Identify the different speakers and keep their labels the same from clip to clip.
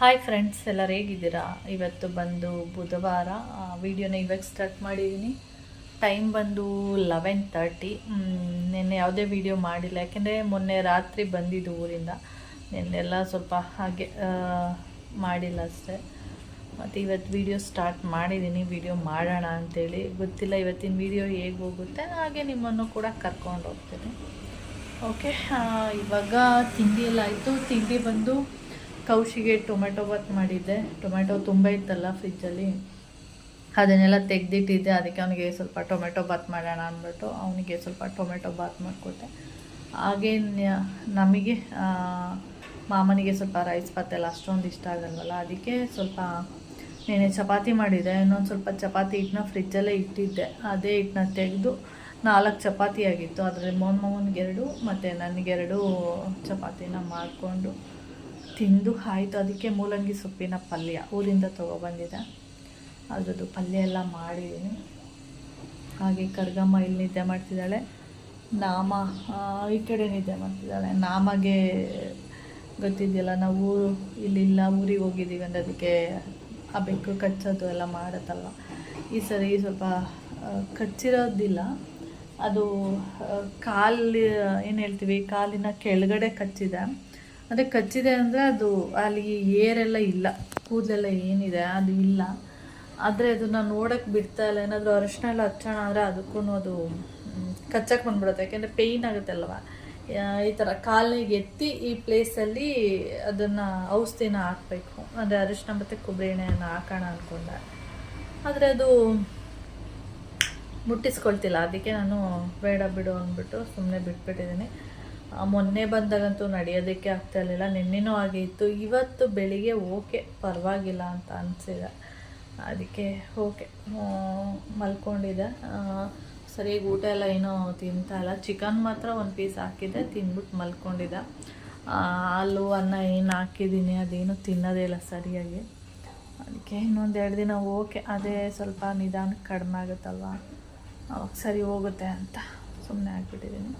Speaker 1: Hi friends, ಎಲ್ಲರೂ ಹೇಗಿದ್ದೀರಾ? ಇವತ್ತು ಬಂದು ಬುಧವಾರ. ವಿಡಿಯೋನ ಇವಾಗ ಸ್ಟಾರ್ಟ್ ಮಾಡಿದ್ದೀನಿ. ಟೈಮ್ ಬಂದು 11:30. ನಿನ್ನೆ ಯಾವುದೇ ವಿಡಿಯೋ ಮಾಡಿಲ್ಲ, ಯಾಕೆಂದರೆ ಮೊನ್ನೆ ರಾತ್ರಿ ಬಂದಿದ್ದು ಊರಿಂದ. ನಿನ್ನೆಲ್ಲ ಸ್ವಲ್ಪ ಹಾಗೆ ಮಾಡಿಲ್ಲ ಅಷ್ಟೇ. ಮತ್ತು ಇವತ್ತು ವಿಡಿಯೋ ಸ್ಟಾರ್ಟ್ ಮಾಡಿದ್ದೀನಿ. ವಿಡಿಯೋ ಮಾಡೋಣ ಅಂಥೇಳಿ. ಗೊತ್ತಿಲ್ಲ ಇವತ್ತಿನ ವಿಡಿಯೋ ಹೇಗೆ ಹೋಗುತ್ತೆ, ಹಾಗೆ ನಿಮ್ಮನ್ನು ಕೂಡ ಕರ್ಕೊಂಡು ಹೋಗ್ತೀನಿ. ಓಕೆ, ಇವಾಗ ತಿಂಡಿ ಎಲ್ಲ ಆಯಿತು. ತಿಂಡಿ ಬಂದು ಕೌಶಿಗೆ ಟೊಮೆಟೊ ಬಾತ್ ಮಾಡಿದ್ದೆ. ಟೊಮೆಟೊ ತುಂಬ ಇತ್ತಲ್ಲ ಫ್ರಿಜ್ಜಲ್ಲಿ, ಅದನ್ನೆಲ್ಲ ತೆಗೆದಿಟ್ಟಿದ್ದೆ. ಅದಕ್ಕೆ ಅವನಿಗೆ ಸ್ವಲ್ಪ ಟೊಮೆಟೊ ಬಾತ್ ಮಾಡೋಣ ಅಂದ್ಬಿಟ್ಟು ಅವನಿಗೆ ಸ್ವಲ್ಪ ಟೊಮೆಟೊ ಬಾತ್ ಮಾಡಿಕೊಟ್ಟೆ. ಹಾಗೆ ನಮಗೆ ಮಾಮನಿಗೆ ಸ್ವಲ್ಪ ರೈಸ್ ಬಾತ್ ಎಲ್ಲ ಅಷ್ಟೊಂದು ಇಷ್ಟ ಆಗಲ್ವಲ್ಲ, ಅದಕ್ಕೆ ಸ್ವಲ್ಪ ನೆನೆ ಚಪಾತಿ ಮಾಡಿದ್ದೆ. ಇನ್ನೊಂದು ಸ್ವಲ್ಪ ಚಪಾತಿ ಹಿಟ್ಟನ್ನ ಫ್ರಿಜ್ಜಲ್ಲೇ ಇಟ್ಟಿದ್ದೆ. ಅದೇ ಹಿಟ್ಟನ್ನ ತೆಗೆದು 4 ಚಪಾತಿ ಆಗಿತ್ತು. ಅದರಲ್ಲಿ ಮಾಮನಿಗೆ 2 ಮತ್ತು ನನಗೆ 2 ಚಪಾತಿನ ಮಾಡಿಕೊಂಡು ತಿಂದು ಆಯಿತು. ಅದಕ್ಕೆ ಮೂಲಂಗಿ ಸೊಪ್ಪಿನ ಪಲ್ಯ ಊರಿಂದ ತೊಗೊಬಂದಿದೆ, ಅದ್ರದ್ದು ಪಲ್ಯ ಎಲ್ಲ ಮಾಡಿದ್ದೀನಿ. ಹಾಗೆ ಕರ್ಗಮ್ಮ ಇಲ್ಲಿ ನಿದ್ದೆ ಮಾಡ್ತಿದ್ದಾಳೆ. ನಾಮ ಈ ಕಡೆ ನಿದ್ದೆ ಮಾಡ್ತಿದ್ದಾಳೆ. ನಾಮಗೆ ಗೊತ್ತಿದೆಯಲ್ಲ, ನಾವು ಇಲ್ಲಿಲ್ಲ, ಊರಿಗೆ ಹೋಗಿದ್ದೀವಿ ಅಂದರೆ ಅದಕ್ಕೆ ಆ ಬೆಕ್ಕು ಕಚ್ಚೋದು ಎಲ್ಲ ಮಾಡುತ್ತಲ್ವ. ಈ ಸರಿ ಸ್ವಲ್ಪ ಕಚ್ಚಿರೋದಿಲ್ಲ, ಅದು ಕಾಲು ಏನು ಹೇಳ್ತೀವಿ, ಕಾಲಿನ ಕೆಳಗಡೆ ಕಚ್ಚಿದೆ. ಅಂದರೆ ಕಚ್ಚಿದೆ ಅಂದರೆ ಅದು ಅಲ್ಲಿ ಏರೆಲ್ಲ ಇಲ್ಲ, ಕೂದಲೆಲ್ಲ ಏನಿದೆ ಅದು ಇಲ್ಲ. ಆದರೆ ಅದನ್ನು ನೋಡೋಕ್ಕೆ ಬಿಡ್ತಾ ಇಲ್ಲ. ಏನಾದರೂ ಅರಿಶಿನ ಎಲ್ಲ ಹಚ್ಚೋಣ ಅಂದರೆ ಅದಕ್ಕೂ ಅದು ಕಚ್ಚಕ್ಕೆ ಬಂದ್ಬಿಡುತ್ತೆ, ಯಾಕೆಂದರೆ ಪೇಯ್ನ್ ಆಗುತ್ತೆ ಅಲ್ವ. ಈ ಥರ ಕಾಲಿಗೆ ಎತ್ತಿ ಈ ಪ್ಲೇಸಲ್ಲಿ ಅದನ್ನು ಔಷಧಿನ ಹಾಕಬೇಕು. ಅಂದರೆ ಅರಿಶಿನ ಮತ್ತು ಕೊಬ್ಬರಿ ಎಣ್ಣೆಯನ್ನು ಹಾಕೋಣ ಅಂದ್ಕೊಂಡೆ, ಆದರೆ ಅದು ಮುಟ್ಟಿಸ್ಕೊಳ್ತಿಲ್ಲ. ಅದಕ್ಕೆ ನಾನು ಬೇಡ ಬಿಡು ಅಂದ್ಬಿಟ್ಟು ಸುಮ್ಮನೆ ಬಿಟ್ಬಿಟ್ಟಿದ್ದೀನಿ. ಮೊನ್ನೆ ಬಂದಾಗಂತೂ ನಡೆಯೋದಕ್ಕೆ ಆಗ್ತಾಯಿರಲಿಲ್ಲ. ನಿನ್ನೆನೂ ಹಾಗೆ ಇತ್ತು. ಇವತ್ತು ಬೆಳಿಗ್ಗೆ ಓಕೆ, ಪರವಾಗಿಲ್ಲ ಅಂತ ಅನಿಸಿದೆ. ಅದಕ್ಕೆ ಓಕೆ ಮಲ್ಕೊಂಡಿದ್ದೆ. ಸರಿಯಾಗಿ ಊಟ ಎಲ್ಲ ಏನೋ ತಿಂತಾಯಿಲ್ಲ. ಚಿಕನ್ ಮಾತ್ರ 1 ಪೀಸ್ ಹಾಕಿದ್ದೆ, ತಿಂದ್ಬಿಟ್ಟು ಮಲ್ಕೊಂಡಿದ್ದೆ. ಹಾಲು ಅನ್ನ ಏನು ಹಾಕಿದ್ದೀನಿ ಅದೇನು ತಿನ್ನೋದೇ ಇಲ್ಲ ಸರಿಯಾಗಿ. ಅದಕ್ಕೆ ಇನ್ನೊಂದು 2 ದಿನ ಓಕೆ, ಅದೇ ಸ್ವಲ್ಪ ನಿಧಾನಕ್ಕೆ ಕಡಿಮೆ ಆಗುತ್ತಲ್ವ, ಅವಾಗ ಸರಿ ಹೋಗುತ್ತೆ ಅಂತ ಸುಮ್ಮನೆ ಆಗಿಬಿಟ್ಟಿದ್ದೀನಿ.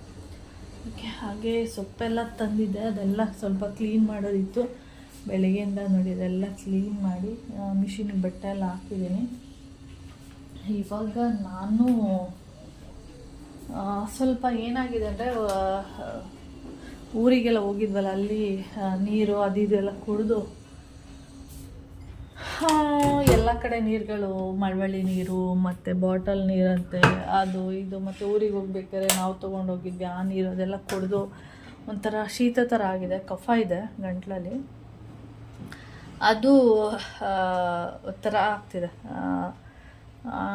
Speaker 1: ಓಕೆ, ಹಾಗೆ ಸೊಪ್ಪೆಲ್ಲ ತಂದಿದ್ದೆ, ಅದೆಲ್ಲ ಸ್ವಲ್ಪ ಕ್ಲೀನ್ ಮಾಡೋದಿತ್ತು. ಬೆಳಗ್ಗೆಯಿಂದ ನೋಡಿ ಅದೆಲ್ಲ ಕ್ಲೀನ್ ಮಾಡಿ ಮಿಷಿನ್ಗೆ ಬಟ್ಟೆ ಎಲ್ಲ ಹಾಕಿದ್ದೀನಿ. ಇವಾಗ ನಾನು ಸ್ವಲ್ಪ ಏನಾಗಿದೆ ಅಂದರೆ, ಊರಿಗೆಲ್ಲ ಹೋಗಿದ್ವಲ್ಲ, ಅಲ್ಲಿ ನೀರು ಅದು ಇದೆಲ್ಲ ಕುಡಿದು ಎಲ್ಲ ಕಡೆ ನೀರುಗಳು ಮಳವಳ್ಳಿ ನೀರು ಮತ್ತು ಬಾಟಲ್ ನೀರಂತೆ ಅದು ಇದು, ಮತ್ತು ಊರಿಗೆ ಹೋಗ್ಬೇಕಾದ್ರೆ ನಾವು ತೊಗೊಂಡೋಗಿದ್ವಿ ಆ ನೀರು, ಅದೆಲ್ಲ ಕುಡಿದು ಒಂಥರ ಶೀತ ಥರ ಆಗಿದೆ. ಕಫ ಇದೆ ಗಂಟ್ಲಲ್ಲಿ, ಅದು ಒಂಥರ ಆಗ್ತಿದೆ.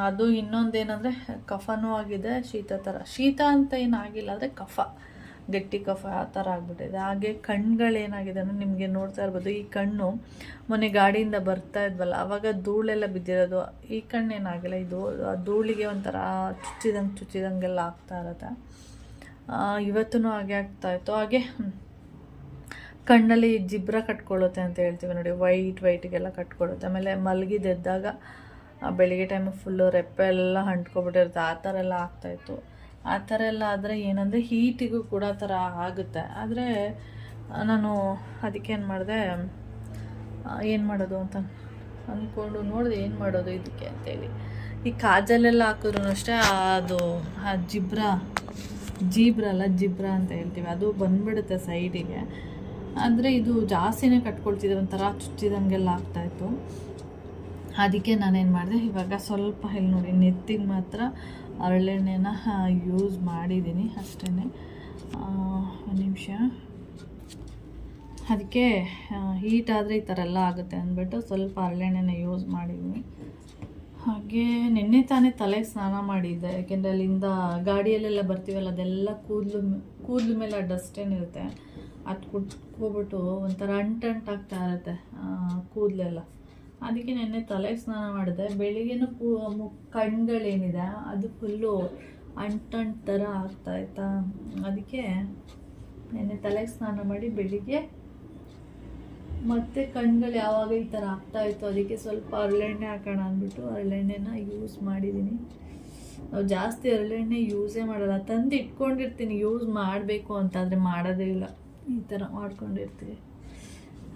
Speaker 1: ಅದು ಇನ್ನೊಂದೇನೆಂದರೆ ಕಫನೂ ಆಗಿದೆ, ಶೀತ ಥರ. ಶೀತ ಅಂತ ಏನಾಗಿಲ್ಲ, ಆದರೆ ಕಫ, ಗಟ್ಟಿ ಕಫ ಆ ಥರ ಆಗಿಬಿಟ್ಟಿದೆ. ಹಾಗೆ ಕಣ್ಣುಗಳೇನಾಗಿದೆ ಅಂದರೆ, ನಿಮಗೆ ನೋಡ್ತಾ ಇರ್ಬೋದು, ಈ ಕಣ್ಣು ಮೊನ್ನೆ ಗಾಡಿಯಿಂದ ಬರ್ತಾ ಇದ್ವಲ್ಲ ಆವಾಗ ಧೂಳೆಲ್ಲ ಬಿದ್ದಿರೋದು. ಈ ಕಣ್ಣೇನಾಗಿಲ್ಲ, ಇದು ಧೂಳಿಗೆ ಒಂಥರ ಚುಚ್ಚಿದಂಗೆಲ್ಲ ಆಗ್ತಾ ಇರುತ್ತೆ. ಇವತ್ತೂ ಹಾಗೆ ಆಗ್ತಾಯಿತ್ತು. ಹಾಗೆ ಕಣ್ಣಲ್ಲಿ ಜಿಬ್ರ ಕಟ್ಕೊಳ್ಳುತ್ತೆ ಅಂತ ಹೇಳ್ತೀವಿ ನೋಡಿ, ವೈಟಿಗೆಲ್ಲ ಕಟ್ಕೊಳ್ಳುತ್ತೆ. ಆಮೇಲೆ ಮಲಗಿದೆದ್ದಾಗ ಬೆಳಿಗ್ಗೆ ಟೈಮು ಫುಲ್ಲು ರೆಪ್ಪೆಲ್ಲ ಅಂಟ್ಕೊಬಿಟ್ಟಿರುತ್ತೆ, ಆ ಥರ ಎಲ್ಲ ಆಗ್ತಾಯಿತ್ತು. ಆ ಥರ ಎಲ್ಲ ಆದರೆ ಏನಂದರೆ ಹೀಟಿಗೂ ಕೂಡ ಆ ಥರ ಆಗುತ್ತೆ. ಆದರೆ ನಾನು ಅದಕ್ಕೆ ಏನು ಮಾಡಿದೆ, ಏನು ಮಾಡೋದು ಅಂತ ಅಂದ್ಕೊಂಡು ನೋಡಿದೆ, ಏನು ಮಾಡೋದು ಇದಕ್ಕೆ ಅಂತೇಳಿ. ಈ ಕಾಜಲೆಲ್ಲ ಹಾಕಿದ್ರು ಅಷ್ಟೇ ಅದು ಆ ಜಿಬ್ರ ಅಂತ ಹೇಳ್ತೀವಿ, ಅದು ಬಂದುಬಿಡುತ್ತೆ ಸೈಡಿಗೆ. ಆದರೆ ಇದು ಜಾಸ್ತಿನೇ ಕಟ್ಕೊಳ್ತಿದ್ದೆ, ಒಂಥರ ಚುಚ್ಚಿದಂಗೆಲ್ಲ ಆಗ್ತಾಯಿತ್ತು. ಅದಕ್ಕೆ ನಾನೇನು ಮಾಡಿದೆ, ಇವಾಗ ಸ್ವಲ್ಪ ಇಲ್ಲಿ ನೋಡಿ ನೆತ್ತಿಗೆ ಮಾತ್ರ ಹರಳೆಣ್ಣೆನ ಯೂಸ್ ಮಾಡಿದ್ದೀನಿ ಅಷ್ಟೇ. 1 ನಿಮಿಷ. ಅದಕ್ಕೆ ಹೀಟ್ ಆದರೆ ಈ ಥರ ಎಲ್ಲ ಆಗುತ್ತೆ ಅಂದ್ಬಿಟ್ಟು ಸ್ವಲ್ಪ ಹರಳೆಣ್ಣೆನ ಯೂಸ್ ಮಾಡಿದ್ದೀನಿ. ಹಾಗೆ ನಿನ್ನೆ ತಾನೇ ತಲೆಗೆ ಸ್ನಾನ ಮಾಡಿದ್ದೆ, ಯಾಕೆಂದರೆ ಅಲ್ಲಿಂದ ಗಾಡಿಯಲ್ಲೆಲ್ಲ ಬರ್ತೀವಲ್ಲ, ಅದೆಲ್ಲ ಕೂದಲು ಮೇಲೆ ಡಸ್ಟ್ ಏನಿರುತ್ತೆ ಅದು ಕುಟ್ಕೊಬಿಟ್ಟು ಒಂಥರ ಅಂಟಾಗ್ತಾ ಇರುತ್ತೆ ಕೂದಲೆಲ್ಲ. ಅದಕ್ಕೆ ನೆನ್ನೆ ತಲೆಗೆ ಸ್ನಾನ ಮಾಡಿದೆ. ಬೆಳಿಗ್ಗೆನೂ ಕಣ್ಗಳೇನಿದೆ ಅದು ಫುಲ್ಲು ಅಂಟು ಥರ ಆಗ್ತಾಯಿತ್ತಾ, ಅದಕ್ಕೆ ನೆನ್ನೆ ತಲೆಗೆ ಸ್ನಾನ ಮಾಡಿ ಬೆಳಿಗ್ಗೆ ಮತ್ತು ಕಣ್ಗಳು ಯಾವಾಗ ಈ ಥರ ಆಗ್ತಾಯಿತ್ತು, ಅದಕ್ಕೆ ಸ್ವಲ್ಪ ಹರಳೆಣ್ಣೆ ಹಾಕೋಣ ಅಂದ್ಬಿಟ್ಟು ಹರಳೆಣ್ಣೆನ ಯೂಸ್ ಮಾಡಿದ್ದೀನಿ. ನಾವು ಜಾಸ್ತಿ ಹರಳೆಣ್ಣೆ ಯೂಸೇ ಮಾಡೋಲ್ಲ, ತಂದು ಇಟ್ಕೊಂಡಿರ್ತೀನಿ ಯೂಸ್ ಮಾಡಬೇಕು ಅಂತ, ಆದರೆ ಮಾಡೋದೇ ಇಲ್ಲ, ಈ ಥರ ಮಾಡ್ಕೊಂಡಿರ್ತೀವಿ.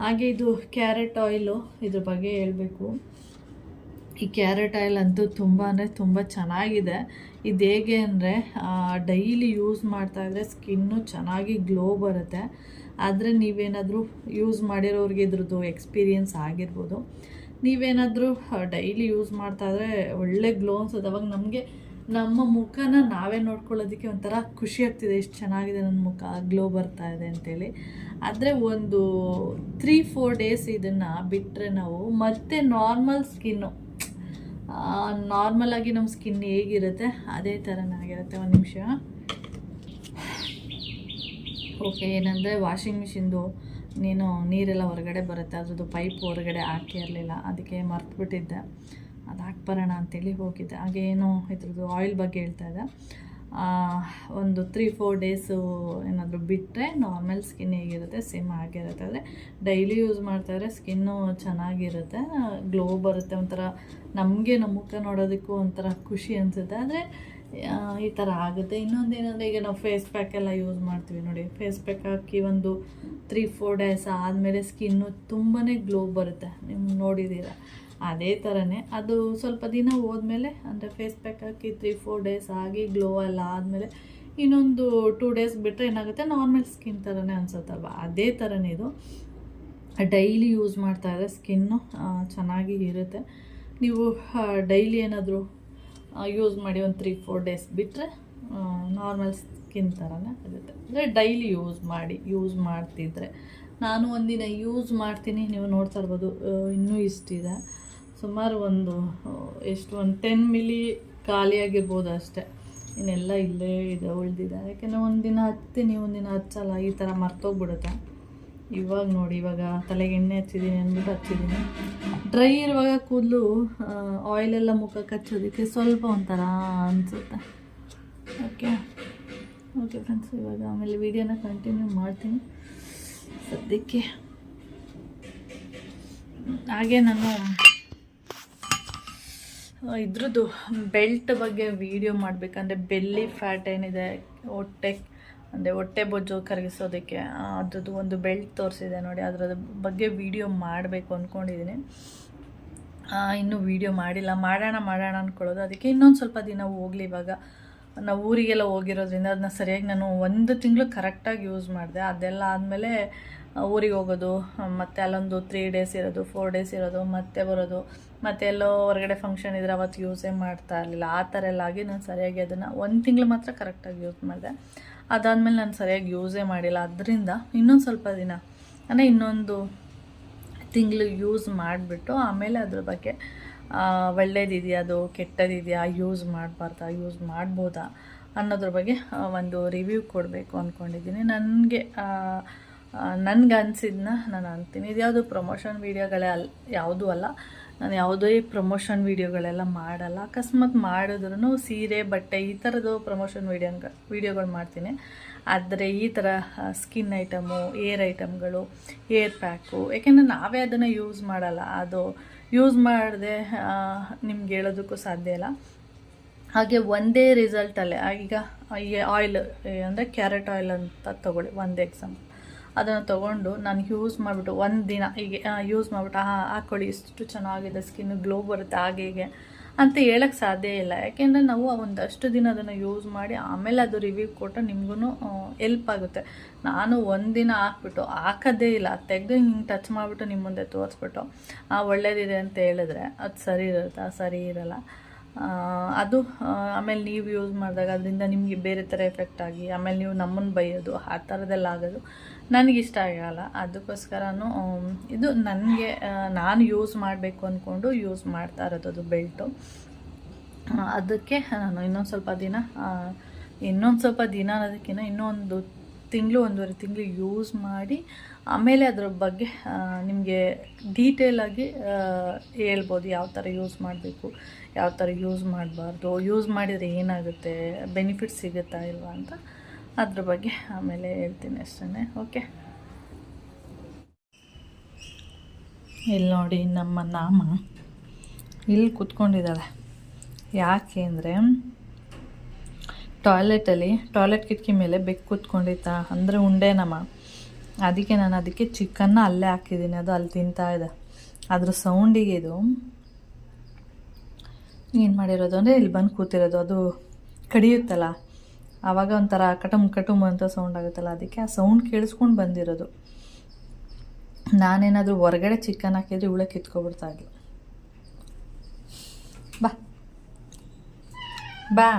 Speaker 1: ಹಾಗೆ ಇದು ಕ್ಯಾರೆಟ್ ಆಯಿಲು, ಇದ್ರ ಬಗ್ಗೆ ಹೇಳಬೇಕು. ಈ ಕ್ಯಾರೆಟ್ ಆಯಿಲ್ ಅಂತೂ ತುಂಬ ಅಂದರೆ ತುಂಬ ಚೆನ್ನಾಗಿದೆ. ಇದು ಹೇಗೆ ಅಂದರೆ ಡೈಲಿ ಯೂಸ್ ಮಾಡ್ತಾಯಿದ್ರೆ ಸ್ಕಿನ್ನು ಚೆನ್ನಾಗಿ ಗ್ಲೋ ಬರುತ್ತೆ. ಆದರೆ ನೀವೇನಾದರೂ ಯೂಸ್ ಮಾಡಿರೋರಿಗೆ ಇದ್ರದ್ದು ಎಕ್ಸ್ಪೀರಿಯನ್ಸ್ ಆಗಿರ್ಬೋದು. ನೀವೇನಾದರೂ ಡೈಲಿ ಯೂಸ್ ಮಾಡ್ತಾಯಿದ್ರೆ ಒಳ್ಳೆ ಗ್ಲೋ ಅನ್ಸುತ್ತೆ. ಅವಾಗ ನಮಗೆ ನಮ್ಮ ಮುಖನ ನಾವೇ ನೋಡ್ಕೊಳ್ಳೋದಕ್ಕೆ ಒಂಥರ ಖುಷಿ ಆಗ್ತಿದೆ, ಎಷ್ಟು ಚೆನ್ನಾಗಿದೆ ನನ್ನ ಮುಖ, ಗ್ಲೋ ಬರ್ತಾ ಇದೆ ಅಂತೇಳಿ. ಆದರೆ ಒಂದು 3-4 ಡೇಸ್ ಇದನ್ನು ಬಿಟ್ಟರೆ ನಾವು ಮತ್ತೆ ನಾರ್ಮಲ್ ಸ್ಕಿನ್ನು, ನಾರ್ಮಲಾಗಿ ನಮ್ಮ ಸ್ಕಿನ್ ಹೇಗಿರುತ್ತೆ ಅದೇ ಥರನಾಗಿರುತ್ತೆ. ಒಂದು ನಿಮಿಷ. ಓಕೆ, ಏನಂದರೆ ವಾಷಿಂಗ್ ಮಿಷಿನ್ದು ನೀರೆಲ್ಲ ಹೊರಗಡೆ ಬರುತ್ತೆ, ಅದ್ರದ್ದು ಪೈಪ್ ಹೊರಗಡೆ ಹಾಕಿ ಇರಲಿಲ್ಲ, ಅದಕ್ಕೆ ಮರ್ತುಬಿಟ್ಟಿದ್ದೆ. ಅದು ಹಾಕ್ಬರೋಣ ಅಂತೇಳಿ ಹೋಗಿದ್ದೆ. ಹಾಗೆ ಏನೋ ಇದ್ರದ್ದು ಆಯಿಲ್ ಬಗ್ಗೆ ಹೇಳ್ತಾ ಇದ್ದೆ. ಒಂದು 3-4 ಡೇಸು ಏನಾದರೂ ಬಿಟ್ಟರೆ ನಾರ್ಮಲ್ ಸ್ಕಿನ್ ಹೇಗಿರುತ್ತೆ ಸೇಮ್ ಆಗಿರುತ್ತೆ. ಆದರೆ ಡೈಲಿ ಯೂಸ್ ಮಾಡ್ತಾಯಿದ್ರೆ ಸ್ಕಿನ್ನು ಚೆನ್ನಾಗಿರುತ್ತೆ, ಗ್ಲೋ ಬರುತ್ತೆ, ಒಂಥರ ನಮಗೆ ನಮ್ಮ ಮುಖ ನೋಡೋದಕ್ಕೂ ಒಂಥರ ಖುಷಿ ಅನಿಸುತ್ತೆ. ಆದರೆ ಈ ಥರ ಆಗುತ್ತೆ. ಇನ್ನೊಂದೇನೆಂದರೆ, ಈಗ ನಾವು ಫೇಸ್ ಪ್ಯಾಕ್ ಎಲ್ಲ ಯೂಸ್ ಮಾಡ್ತೀವಿ ನೋಡಿ, ಫೇಸ್ ಪ್ಯಾಕ್ ಹಾಕಿ ಒಂದು 3-4 ಡೇಸ್ ಆದಮೇಲೆ ಸ್ಕಿನ್ನು ತುಂಬಾ ಗ್ಲೋ ಬರುತ್ತೆ, ನೀವು ನೋಡಿದ್ದೀರ. ಅದೇ ಥರನೇ ಅದು ಸ್ವಲ್ಪ ದಿನ ಹೋದ್ಮೇಲೆ, ಅಂದರೆ ಫೇಸ್ ಪ್ಯಾಕ್ ಹಾಕಿ 3-4 ಡೇಸ್ ಆಗಿ ಗ್ಲೋ ಎಲ್ಲ ಆದಮೇಲೆ ಇನ್ನೊಂದು 2 ಡೇಸ್ ಬಿಟ್ಟರೆ ಏನಾಗುತ್ತೆ, ನಾರ್ಮಲ್ ಸ್ಕಿನ್ ಥರನೇ ಅನ್ಸುತ್ತಲ್ವ, ಅದೇ ಥರನೇ ಇದು. ಡೈಲಿ ಯೂಸ್ ಮಾಡ್ತಾಯಿದ್ರೆ ಸ್ಕಿನ್ನು ಚೆನ್ನಾಗಿ ಇರುತ್ತೆ. ನೀವು ಡೈಲಿ ಏನಾದರೂ ಯೂಸ್ ಮಾಡಿ ಒಂದು 3-4 ಡೇಸ್ ಬಿಟ್ಟರೆ ನಾರ್ಮಲ್ ಸ್ಕಿನ್ ಥರನೇ ಇರುತ್ತೆ. ಅಂದರೆ ಡೈಲಿ ಯೂಸ್ ಮಾಡ್ತಿದ್ರೆ, ನಾನು ಒಂದಿನ ಯೂಸ್ ಮಾಡ್ತೀನಿ, ನೀವು ನೋಡ್ತಾ ಇರ್ಬೋದು ಇನ್ನೂ ಇಷ್ಟಿದೆ. ಸುಮಾರು ಒಂದು 10 ಮಿಲಿ ಖಾಲಿಯಾಗಿರ್ಬೋದು ಅಷ್ಟೇ, ಇನ್ನೆಲ್ಲ ಇಲ್ಲೇ ಇದೆ ಉಳಿದಿದೆ. ಯಾಕೆಂದರೆ ಒಂದಿನ ಹಚ್ತೀನಿ, ಒಂದಿನ ಹಚ್ಚಲ್ಲ, ಈ ಥರ ಮರ್ತೋಗ್ಬಿಡುತ್ತೆ. ಇವಾಗ ನೋಡಿ, ಇವಾಗ ತಲೆಗೆ ಎಣ್ಣೆ ಹಚ್ಚಿದ್ದೀನಿ ಅಂದ್ಬಿಟ್ಟು ಹಚ್ಚಿದ್ದೀನಿ. ಡ್ರೈ ಇರುವಾಗ ಕೂದಲು ಆಯಿಲೆಲ್ಲ ಮುಖಕ್ಕೆ ಹಚ್ಚೋದಕ್ಕೆ ಸ್ವಲ್ಪ ಒಂಥರ ಅನಿಸುತ್ತೆ. ಓಕೆ ಫ್ರೆಂಡ್ಸ್, ಇವಾಗ ಆಮೇಲೆ ವೀಡಿಯೋನ ಕಂಟಿನ್ಯೂ ಮಾಡ್ತೀನಿ ಸದ್ಯಕ್ಕೆ. ಹಾಗೆ ನಾನು ಇದ್ರದ್ದು ಬೆಲ್ಟ್ ಬಗ್ಗೆ ವೀಡಿಯೋ ಮಾಡಬೇಕಂದ್ರೆ, ಬೆಲ್ಲಿ ಫ್ಯಾಟ್ ಏನಿದೆ, ಹೊಟ್ಟೆ ಬೊಜ್ಜು ಕರಗಿಸೋದಕ್ಕೆ ಅದ್ರದ್ದು ಒಂದು ಬೆಲ್ಟ್ ತೋರಿಸಿದೆ ನೋಡಿ, ಅದರ ಬಗ್ಗೆ ವೀಡಿಯೋ ಮಾಡಬೇಕು ಅಂದ್ಕೊಂಡಿದ್ದೀನಿ. ಇನ್ನೂ ವೀಡಿಯೋ ಮಾಡಿಲ್ಲ, ಮಾಡೋಣ ಅಂದ್ಕೊಳ್ಳೋದು. ಅದಕ್ಕೆ ಇನ್ನೊಂದು ಸ್ವಲ್ಪ ದಿನ ಹೋಗಲಿ. ಇವಾಗ ನಾವು ಊರಿಗೆಲ್ಲ ಹೋಗಿರೋದ್ರಿಂದ ಅದನ್ನ ಸರಿಯಾಗಿ ನಾನು 1 ತಿಂಗಳು ಕರೆಕ್ಟಾಗಿ ಯೂಸ್ ಮಾಡಿದೆ. ಅದೆಲ್ಲ ಆದಮೇಲೆ ಊರಿಗೆ ಹೋಗೋದು, ಮತ್ತು ಅಲ್ಲೊಂದು 3 ಡೇಸ್ ಇರೋದು, 4 ಡೇಸ್ ಇರೋದು, ಮತ್ತೆ ಬರೋದು, ಮತ್ತು ಎಲ್ಲೋ ಹೊರಗಡೆ ಫಂಕ್ಷನ್ ಇದ್ರೆ ಅವತ್ತು ಯೂಸೇ ಮಾಡ್ತಾ ಇರಲಿಲ್ಲ. ಆ ಥರ ಎಲ್ಲ ಆಗಿ ನಾನು ಸರಿಯಾಗಿ ಅದನ್ನು 1 ತಿಂಗಳು ಮಾತ್ರ ಕರೆಕ್ಟಾಗಿ ಯೂಸ್ ಮಾಡಿದೆ. ಅದಾದಮೇಲೆ ನಾನು ಸರಿಯಾಗಿ ಯೂಸೇ ಮಾಡಿಲ್ಲ. ಅದರಿಂದ ಇನ್ನೊಂದು ಸ್ವಲ್ಪ ದಿನ, ಅಂದರೆ ಇನ್ನೊಂದು ತಿಂಗಳು ಯೂಸ್ ಮಾಡಿಬಿಟ್ಟು ಆಮೇಲೆ ಅದ್ರ ಬಗ್ಗೆ ಒಳ್ಳೇದಿದೆಯಾ, ಅದು ಕೆಟ್ಟದಿದೆಯಾ, ಯೂಸ್ ಮಾಡಬಾರ್ದಾ, ಯೂಸ್ ಮಾಡ್ಬೋದಾ ಅನ್ನೋದ್ರ ಬಗ್ಗೆ ಒಂದು ರಿವ್ಯೂ ಕೊಡಬೇಕು ಅಂದ್ಕೊಂಡಿದ್ದೀನಿ. ನನಗೆ ಅನಿಸಿದ್ದನ್ನ ನಾನು ಅಂತೀನಿ. ಇದ್ಯಾವುದು ಪ್ರಮೋಷನ್ ವೀಡಿಯೋಗಳೇ ಯಾವುದೂ ಅಲ್ಲ. ನಾನು ಯಾವುದೇ ಪ್ರಮೋಷನ್ ವೀಡಿಯೋಗಳೆಲ್ಲ ಮಾಡಲ್ಲ. ಅಕಸ್ಮಾತ್ ಮಾಡಿದ್ರೂ ಸೀರೆ, ಬಟ್ಟೆ ಈ ಥರದ್ದು ಪ್ರಮೋಷನ್ ವೀಡಿಯೋಗಳು ಮಾಡ್ತೀನಿ. ಆದರೆ ಈ ಥರ ಸ್ಕಿನ್ ಐಟಮು, ಏರ್ ಐಟಮ್ಗಳು, ಏರ್ ಪ್ಯಾಕು, ಯಾಕೆಂದರೆ ನಾವೇ ಅದನ್ನು ಯೂಸ್ ಮಾಡಲ್ಲ, ಅದು ಯೂಸ್ ಮಾಡದೆ ನಿಮ್ಗೆ ಹೇಳೋದಕ್ಕೂ ಸಾಧ್ಯ ಇಲ್ಲ. ಹಾಗೆ ಒಂದೇ ರಿಸಲ್ಟಲ್ಲೇ ಈಗ ಆಯಿಲ್ ಅಂದರೆ ಕ್ಯಾರೆಟ್ ಆಯಿಲ್ ಅಂತ ತೊಗೊಳ್ಳಿ, ಒಂದು ಎಕ್ಸಾಂಪಲ್. ಅದನ್ನು ತೊಗೊಂಡು ನಾನು ಯೂಸ್ ಮಾಡಿಬಿಟ್ಟು 1 ದಿನ ಹೀಗೆ ಯೂಸ್ ಮಾಡಿಬಿಟ್ಟು ಹಾಕ್ಕೊಳ್ಳಿ ಇಷ್ಟು ಚೆನ್ನಾಗಿದೆ, ಸ್ಕಿನ್ನು ಗ್ಲೋ ಬರುತ್ತೆ ಹಾಗೆ ಹೀಗೆ ಅಂತ ಹೇಳೋಕ್ಕೆ ಸಾಧ್ಯ ಇಲ್ಲ. ಯಾಕೆಂದರೆ ನಾವು ಒಂದಷ್ಟು ದಿನ ಅದನ್ನು ಯೂಸ್ ಮಾಡಿ ಆಮೇಲೆ ಅದು ರಿವ್ಯೂ ಕೊಟ್ಟು ನಿಮಗೂ ಹೆಲ್ಪ್ ಆಗುತ್ತೆ. ನಾನು 1 ದಿನ ಹಾಕೋದೇ ಇಲ್ಲ, ತೆಗೆದು ಹಿಂಗೆ ಟಚ್ ಮಾಡಿಬಿಟ್ಟು ನಿಮ್ಮ ಮುಂದೆ ತೋರಿಸ್ಬಿಟ್ಟು ಒಳ್ಳೇದಿದೆ ಅಂತ ಹೇಳಿದ್ರೆ ಅದು ಸರಿ ಇರುತ್ತಾ, ಸರಿ ಇರಲ್ಲ. ಅದು ಆಮೇಲೆ ನೀವು ಯೂಸ್ ಮಾಡಿದಾಗ ಅದರಿಂದ ನಿಮಗೆ ಬೇರೆ ಥರ ಎಫೆಕ್ಟ್ ಆಗಿ ಆಮೇಲೆ ನೀವು ನಮ್ಮನ್ನು ಬೈಯೋದು, ಆ ಥರದ್ದೆಲ್ಲ ಆಗೋದು ನನಗಿಷ್ಟ ಆಗಲ್ಲ. ಅದಕ್ಕೋಸ್ಕರನೂ ಇದು ನನಗೆ ನಾನು ಯೂಸ್ ಮಾಡಬೇಕು ಅಂದ್ಕೊಂಡು ಯೂಸ್ ಮಾಡ್ತಾ ಇರೋದು ಬೆಲ್ಟು. ಅದಕ್ಕೆ ನಾನು ಇನ್ನೊಂದು ಸ್ವಲ್ಪ ದಿನ ಅನ್ನೋದಕ್ಕಿಂತ ಇನ್ನೊಂದು ತಿಂಗಳು, 1.5 ತಿಂಗಳು ಯೂಸ್ ಮಾಡಿ ಆಮೇಲೆ ಅದ್ರ ಬಗ್ಗೆ ನಿಮಗೆ ಡೀಟೇಲಾಗಿ ಹೇಳ್ಬೋದು, ಯಾವ ಥರ ಯೂಸ್ ಮಾಡಬೇಕು, ಯಾವ ಥರ ಯೂಸ್ ಮಾಡಬಾರ್ದು, ಯೂಸ್ ಮಾಡಿದರೆ ಏನಾಗುತ್ತೆ, ಬೆನಿಫಿಟ್ಸ್ ಸಿಗುತ್ತಾ ಇಲ್ವಾ ಅಂತ ಅದ್ರ ಬಗ್ಗೆ ಆಮೇಲೆ ಹೇಳ್ತೀನಿ ಅಷ್ಟೇ. ಓಕೆ, ಇಲ್ಲಿ ನೋಡಿ ನಮ್ಮ ನಾಮ ಇಲ್ಲಿ ಕೂತ್ಕೊಂಡಿದ್ದಾಳೆ. ಯಾಕೆ ಅಂದರೆ ಟಾಯ್ಲೆಟ್ ಕಿಟಕಿ ಮೇಲೆ ಬೆಕ್ಕು ಕೂತ್ಕೊಂಡಿತ್ತ ಅಂದರೆ ಉಂಡೆ ನಮ್ಮ ಅದಕ್ಕೆ ನಾನು ಅದಕ್ಕೆ ಚಿಕನ್ನ ಅಲ್ಲೇ ಹಾಕಿದ್ದೀನಿ, ಅದು ಅಲ್ಲಿ ತಿಂತಾ ಇದೆ. ಅದ್ರ ಸೌಂಡಿಗೆ ಇದು ಏನು ಮಾಡಿರೋದು ಅಂದರೆ ಇಲ್ಲಿ ಬಂದು ಕೂತಿರೋದು, ಅದು ಕಡಿಯುತ್ತಲ್ಲ ಆವಾಗ ಒಂಥರ ಕಟುಮ್ ಕಟುಮ್ ಅಂತ ಸೌಂಡ್ ಆಗುತ್ತಲ್ಲ, ಅದಕ್ಕೆ ಆ ಸೌಂಡ್ ಕೇಳಿಸ್ಕೊಂಡು ಬಂದಿರೋದು. ನಾನೇನಾದರೂ ಹೊರಗಡೆ ಚಿಕನ್ ಹಾಕಿದ್ರೆ ಇವಳೆ ಕಿತ್ಕೊಬಿಡ್ತಾ ಇದ್ಲು. ಬಾ ಬಾ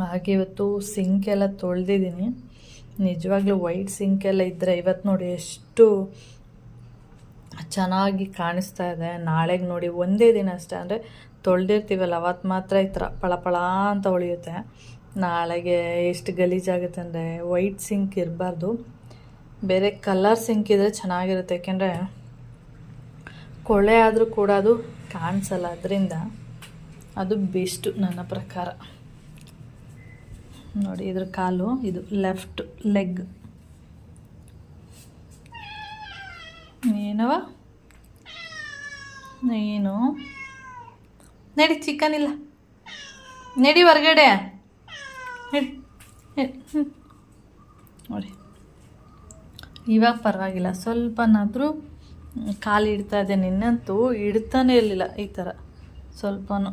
Speaker 1: ಹಾಗೆ ಇವತ್ತು ಸಿಂಕೆಲ್ಲ ತೊಳೆದಿದ್ದೀನಿ. ನಿಜವಾಗ್ಲೂ ವೈಟ್ ಸಿಂಕೆಲ್ಲ ಇದ್ದರೆ ಇವತ್ತು ನೋಡಿ ಎಷ್ಟು ಚೆನ್ನಾಗಿ ಕಾಣಿಸ್ತಾ ಇದೆ. ನಾಳೆಗೆ ನೋಡಿ ಒಂದೇ ದಿನ ಅಷ್ಟೇ, ಅಂದರೆ ತೊಳೆದಿರ್ತೀವಲ್ಲ ಅವತ್ತು ಮಾತ್ರ ಈ ಥರ ಪಳಪಳ ಅಂತ ಹೊಳೆಯುತ್ತೆ. ನಾಳೆಗೆ ಎಷ್ಟು ಗಲೀಜಾಗುತ್ತೆ ಅಂದರೆ ವೈಟ್ ಸಿಂಕ್ ಇರಬಾರ್ದು, ಬೇರೆ ಕಲರ್ ಸಿಂಕ್ ಇದ್ದರೆ ಚೆನ್ನಾಗಿರುತ್ತೆ. ಯಾಕೆಂದರೆ ಕೊಳೆ ಆದರೂ ಕೂಡ ಅದು ಕಾಣಿಸಲ್ಲ, ಅದರಿಂದ ಅದು ಬೆಸ್ಟು ನನ್ನ ಪ್ರಕಾರ. ನೋಡಿ ಇದ್ರ ಕಾಲು, ಇದು ಲೆಫ್ಟ್ ಲೆಗ್. ಏನವ ಏನು ನಡಿ, ಚಿಕನ್ ಇಲ್ಲ, ನಡಿ ಹೊರ್ಗಡೆ ನಡಿ. ನೋಡಿ ಇವಾಗ ಪರವಾಗಿಲ್ಲ, ಸ್ವಲ್ಪನಾದರೂ ಕಾಲು ಇಡ್ತಾ ಇದೆ. ನಿನ್ನಂತೂ ಇಡ್ತಾನೆ ಇರಲಿಲ್ಲ ಈ ಥರ, ಸ್ವಲ್ಪನೂ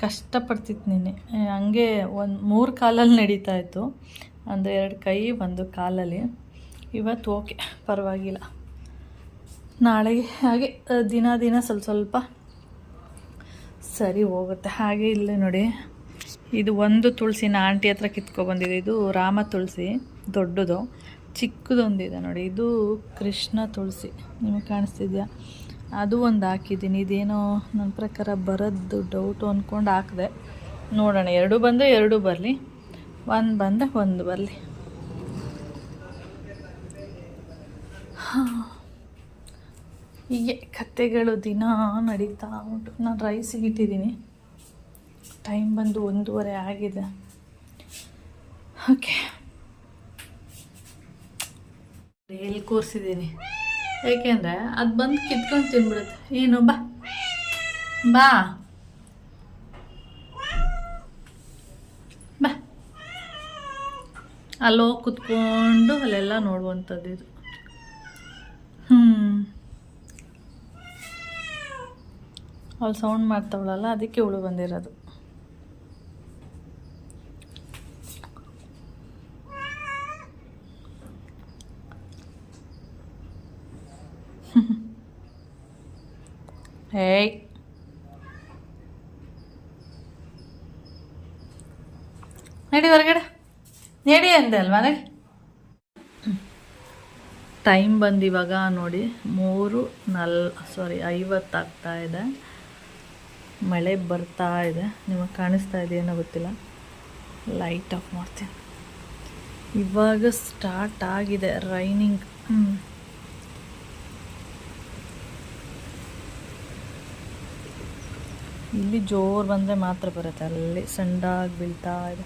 Speaker 1: ಕಷ್ಟಪಡ್ತಿತ್ತು ನಿನ್ನೆ. ಹಂಗೆ ಒಂದು 3 ಕಾಲಲ್ಲಿ ನಡೀತಾ ಇತ್ತು, ಅಂದರೆ 2 ಕೈ 1 ಕಾಲಲ್ಲಿ. ಇವತ್ತು ಓಕೆ, ಪರವಾಗಿಲ್ಲ. ನಾಳೆಗೆ ಹಾಗೆ ದಿನ ಸ್ವಲ್ಪ ಸರಿ ಹೋಗುತ್ತೆ. ಹಾಗೆ ಇಲ್ಲೇ ನೋಡಿ, ಇದು ಒಂದು ತುಳಸಿನ ಆಂಟಿ ಹತ್ರ ಕಿತ್ಕೊಬಂದಿದೆ. ಇದು ರಾಮ ತುಳಸಿ ದೊಡ್ಡದು, ಚಿಕ್ಕದೊಂದಿದೆ ನೋಡಿ, ಇದು ಕೃಷ್ಣ ತುಳಸಿ, ನಿಮಗೆ ಕಾಣಿಸ್ತಿದ್ಯಾ? ಅದು ಒಂದು ಹಾಕಿದ್ದೀನಿ. ಇದೇನೋ ನನ್ನ ಪ್ರಕಾರ ಬರೋದು ಡೌಟು ಅಂದ್ಕೊಂಡು ಹಾಕಿದೆ. ನೋಡೋಣ, 2 ಬಂದರೆ 2 ಬರಲಿ, 1 ಬಂದರೆ 1 ಬರಲಿ. ಹೀಗೆ ಕಥೆಗಳು ದಿನ ನಡೀತಾ ಉಂಟು. ನಾನು ರೈಸಿಗೆ ಇಟ್ಟಿದ್ದೀನಿ, ಟೈಮ್ ಬಂದು 1:30 ಆಗಿದೆ. ಓಕೆ, ಎಲ್ಲಿ ಕೂರಿಸಿದ್ದೀನಿ ಏಕೆಂದರೆ ಅದು ಬಂದು ಕಿತ್ಕೊಂಡು ತಿನ್ಬಿಡುತ್ತೆ. ಏನು ಬಾ ಬಾ ಬಾ, ಅಲ್ಲೋ ಕುತ್ಕೊಂಡು ಅಲ್ಲೆಲ್ಲ ನೋಡುವಂಥದ್ದು ಇದು. ಅವಳು ಸೌಂಡ್ ಮಾಡ್ತಾವಳಲ್ಲ, ಅದಕ್ಕೆ ಇವಳು ಬಂದಿರೋದು. ಹೇಯ್, ನಡಿ ಹೊರಗಡೆ, ನಡಿ ಅಂದೆ ಅಲ್ವಾ, ನಡಿ. ಟೈಮ್ ಬಂದು ಇವಾಗ ನೋಡಿ 3:50 ಆಗ್ತಾ ಇದೆ. ಮಳೆ ಬರ್ತಾ ಇದೆ, ನಿಮಗೆ ಕಾಣಿಸ್ತಾ ಇದೆ ಏನೋ ಗೊತ್ತಿಲ್ಲ. ಲೈಟ್ ಆಫ್ ಮಾಡ್ತೀನಿ. ಇವಾಗ ಸ್ಟಾರ್ಟ್ ಆಗಿದೆ ರೈನಿಂಗ್. ಇಲ್ಲಿ ಜೋರು ಬಂದರೆ ಮಾತ್ರ ಬರುತ್ತೆ, ಅಲ್ಲಿ ಸಣ್ಣದಾಗಿ ಬೀಳ್ತಾ ಇದೆ.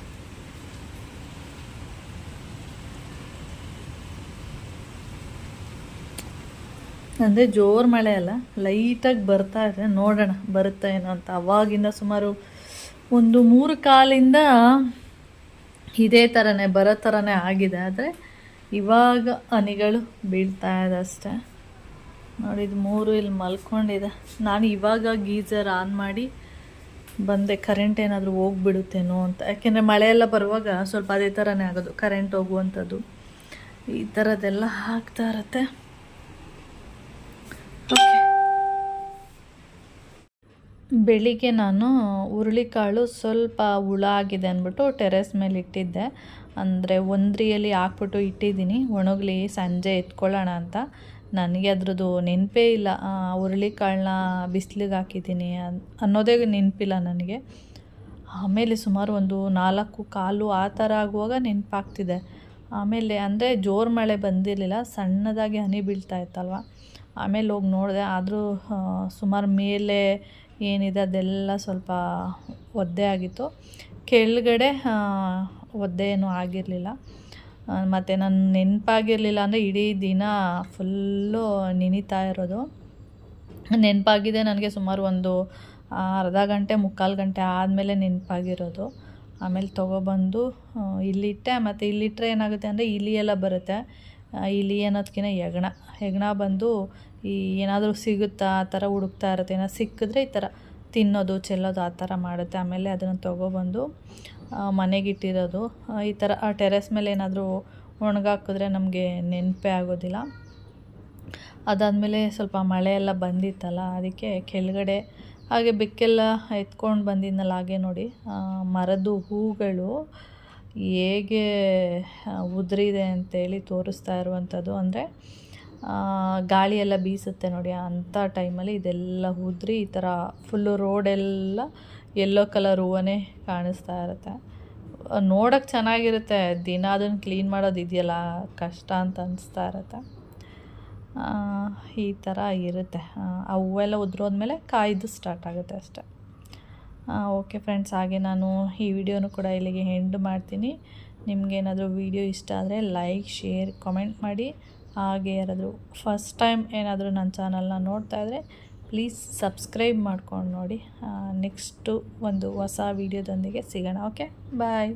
Speaker 1: ಅಂದರೆ ಜೋರು ಮಳೆ ಅಲ್ಲ, ಲೈಟಾಗಿ ಬರ್ತಾ ಇದೆ. ನೋಡೋಣ ಬರುತ್ತಾ ಏನೋ ಅಂತ. ಅವಾಗಿಂದ ಸುಮಾರು 3 ಕಾಲಿಂದ ಇದೇ ಥರನೇ ಬರೋ ಥರನೇ ಆಗಿದೆ, ಆದರೆ ಇವಾಗ ಹನಿಗಳು ಬೀಳ್ತಾ ಇದೆ ಅಷ್ಟೇ. ನೋಡಿ, ಇದು 3 ಇಲ್ಲಿ ಮಲ್ಕೊಂಡಿದೆ. ನಾನು ಇವಾಗ ಗೀಝರ್ ಆನ್ ಮಾಡಿ ಬಂದೆ, ಕರೆಂಟ್ ಏನಾದರೂ ಹೋಗ್ಬಿಡುತ್ತೇನೋ ಅಂತ. ಯಾಕೆಂದರೆ ಮಳೆಯೆಲ್ಲ ಬರುವಾಗ ಸ್ವಲ್ಪ ಅದೇ ಥರನೇ ಆಗೋದು, ಕರೆಂಟ್ ಹೋಗುವಂಥದ್ದು, ಈ ಥರದ್ದೆಲ್ಲ ಆಗ್ತಾ ಇರತ್ತೆ. ಓಕೆ, ಬೆಳಿಗ್ಗೆ ನಾನು ಹುರುಳಿಕಾಳು ಸ್ವಲ್ಪ ಹುಳ ಆಗಿದೆ ಅಂದ್ಬಿಟ್ಟು ಟೆರೆಸ್ ಮೇಲೆ ಇಟ್ಟಿದ್ದೆ. ಅಂದರೆ ಒಂದ್ರಿಯಲ್ಲಿ ಹಾಕ್ಬಿಟ್ಟು ಇಟ್ಟಿದ್ದೀನಿ, ಒಣಗಲಿ ಸಂಜೆ ಎತ್ಕೊಳ್ಳೋಣ ಅಂತ. ನನಗೆ ಅದ್ರದ್ದು ನೆನಪೇ ಇಲ್ಲ, ಹುರುಳಿಕಾಳನ್ನ ಬಿಸಿಲಿಗೆ ಹಾಕಿದ್ದೀನಿ ಅನ್ನೋದೇ ನೆನಪಿಲ್ಲ ನನಗೆ. ಆಮೇಲೆ ಸುಮಾರು ಒಂದು 4 ಕಾಲು ಆ ಥರ ಆಗುವಾಗ ನೆನಪಾಗ್ತಿದೆ. ಆಮೇಲೆ ಅಂದರೆ ಜೋರು ಮಳೆ ಬಂದಿರಲಿಲ್ಲ, ಸಣ್ಣದಾಗಿ ಹನಿ ಬೀಳ್ತಾ ಇತ್ತಲ್ವ. ಆಮೇಲೆ ಹೋಗಿ ನೋಡಿದೆ, ಆದರೂ ಸುಮಾರು ಮೇಲೆ ಏನಿದೆ ಅದೆಲ್ಲ ಸ್ವಲ್ಪ ಒದ್ದೆ ಆಗಿತ್ತು, ಕೆಳಗಡೆ ಒದ್ದೆ ಏನೂ ಆಗಿರಲಿಲ್ಲ. ಮತ್ತು ನಾನು ನೆನಪಾಗಿರಲಿಲ್ಲ ಅಂದರೆ ಇಡೀ ದಿನ ಫುಲ್ಲು ನೆನೀತಾ ಇರೋದು. ನೆನಪಾಗಿದೆ ನನಗೆ ಸುಮಾರು ಒಂದು ಅರ್ಧ ಗಂಟೆ 3/4 ಗಂಟೆ ಆದಮೇಲೆ ನೆನಪಾಗಿರೋದು. ಆಮೇಲೆ ತೊಗೊಬಂದು ಇಲ್ಲಿಟ್ಟೆ. ಮತ್ತು ಇಲ್ಲಿಟ್ಟರೆ ಏನಾಗುತ್ತೆ ಅಂದರೆ ಇಲಿ ಎಲ್ಲ ಬರುತ್ತೆ. ಇಲಿ ಅನ್ನೋದಕ್ಕಿಂತ ಹೆಗ್ಣ ಬಂದು ಈ ಏನಾದರೂ ಸಿಗುತ್ತಾ ಆ ಥರ ಹುಡುಕ್ತಾ ಇರುತ್ತೆ. ಏನಾದ್ರು ಸಿಕ್ಕಿದ್ರೆ ಈ ಥರ ತಿನ್ನೋದು ಚೆಲ್ಲೋದು ಆ ಥರ ಮಾಡುತ್ತೆ. ಆಮೇಲೆ ಅದನ್ನು ತೊಗೊಬಂದು ಮನೆಗಿಟ್ಟಿರೋದು. ಈ ಥರ ಟೆರೆಸ್ ಮೇಲೆ ಏನಾದರೂ ಒಣಗಾಕಿದ್ರೆ ನಮಗೆ ನೆನಪೇ ಆಗೋದಿಲ್ಲ. ಅದಾದಮೇಲೆ ಸ್ವಲ್ಪ ಮಳೆ ಎಲ್ಲ ಬಂದಿತ್ತಲ್ಲ, ಅದಕ್ಕೆ ಕೆಳಗಡೆ ಹಾಗೆ ಬೆಕ್ಕೆಲ್ಲ ಎತ್ಕೊಂಡು ಬಂದಿದ್ನಲ್ಲ, ಹಾಗೆ ನೋಡಿ ಮರದ್ದು ಹೂಗಳು ಹೇಗೆ ಉದುರಿದೆ ಅಂತೇಳಿ ತೋರಿಸ್ತಾ ಇರುವಂಥದ್ದು. ಅಂದರೆ ಗಾಳಿ ಎಲ್ಲ ಬೀಸುತ್ತೆ ನೋಡಿ, ಅಂಥ ಟೈಮಲ್ಲಿ ಇದೆಲ್ಲ ಉದುರಿ ಈ ಥರ ಫುಲ್ಲು ರೋಡೆಲ್ಲ ಯೆಲ್ಲೋ ಕಲರ್ ಹೂವೇ ಕಾಣಿಸ್ತಾ ಇರುತ್ತೆ. ನೋಡೋಕ್ಕೆ ಚೆನ್ನಾಗಿರುತ್ತೆ, ದಿನ ಅದನ್ನು ಕ್ಲೀನ್ ಮಾಡೋದು ಇದೆಯಲ್ಲ ಕಷ್ಟ ಅಂತ ಅನಿಸ್ತಾ ಇರುತ್ತೆ. ಈ ಥರ ಇರುತ್ತೆ. ಆ ಹೂವೆಲ್ಲ ಉದುರೋದ್ಮೇಲೆ ಕಾಯ್ದು ಸ್ಟಾರ್ಟ್ ಆಗುತ್ತೆ ಅಷ್ಟೆ. ಓಕೆ ಫ್ರೆಂಡ್ಸ್, ಹಾಗೆ ನಾನು ಈ ವಿಡಿಯೋನು ಕೂಡ ಇಲ್ಲಿಗೆ ಎಂಡ್ ಮಾಡ್ತೀನಿ. ನಿಮಗೇನಾದರೂ ವಿಡಿಯೋ ಇಷ್ಟ ಆದರೆ ಲೈಕ್, ಶೇರ್, ಕಮೆಂಟ್ ಮಾಡಿ. ಹಾಗೆ ಯಾರಾದರೂ ಫಸ್ಟ್ ಟೈಮ್ ಏನಾದರೂ ನನ್ನ ಚಾನಲ್ನ ನೋಡ್ತಾಯಿದ್ರೆ ಪ್ಲೀಸ್ ಸಬ್ಸ್ಕ್ರೈಬ್ ಮಾಡ್ಕೊಂಡು ನೋಡಿ. ನೆಕ್ಸ್ಟು ಒಂದು ಹೊಸ ವಿಡಿಯೋದೊಂದಿಗೆ ಸಿಗೋಣ. ಓಕೆ, ಬಾಯ್.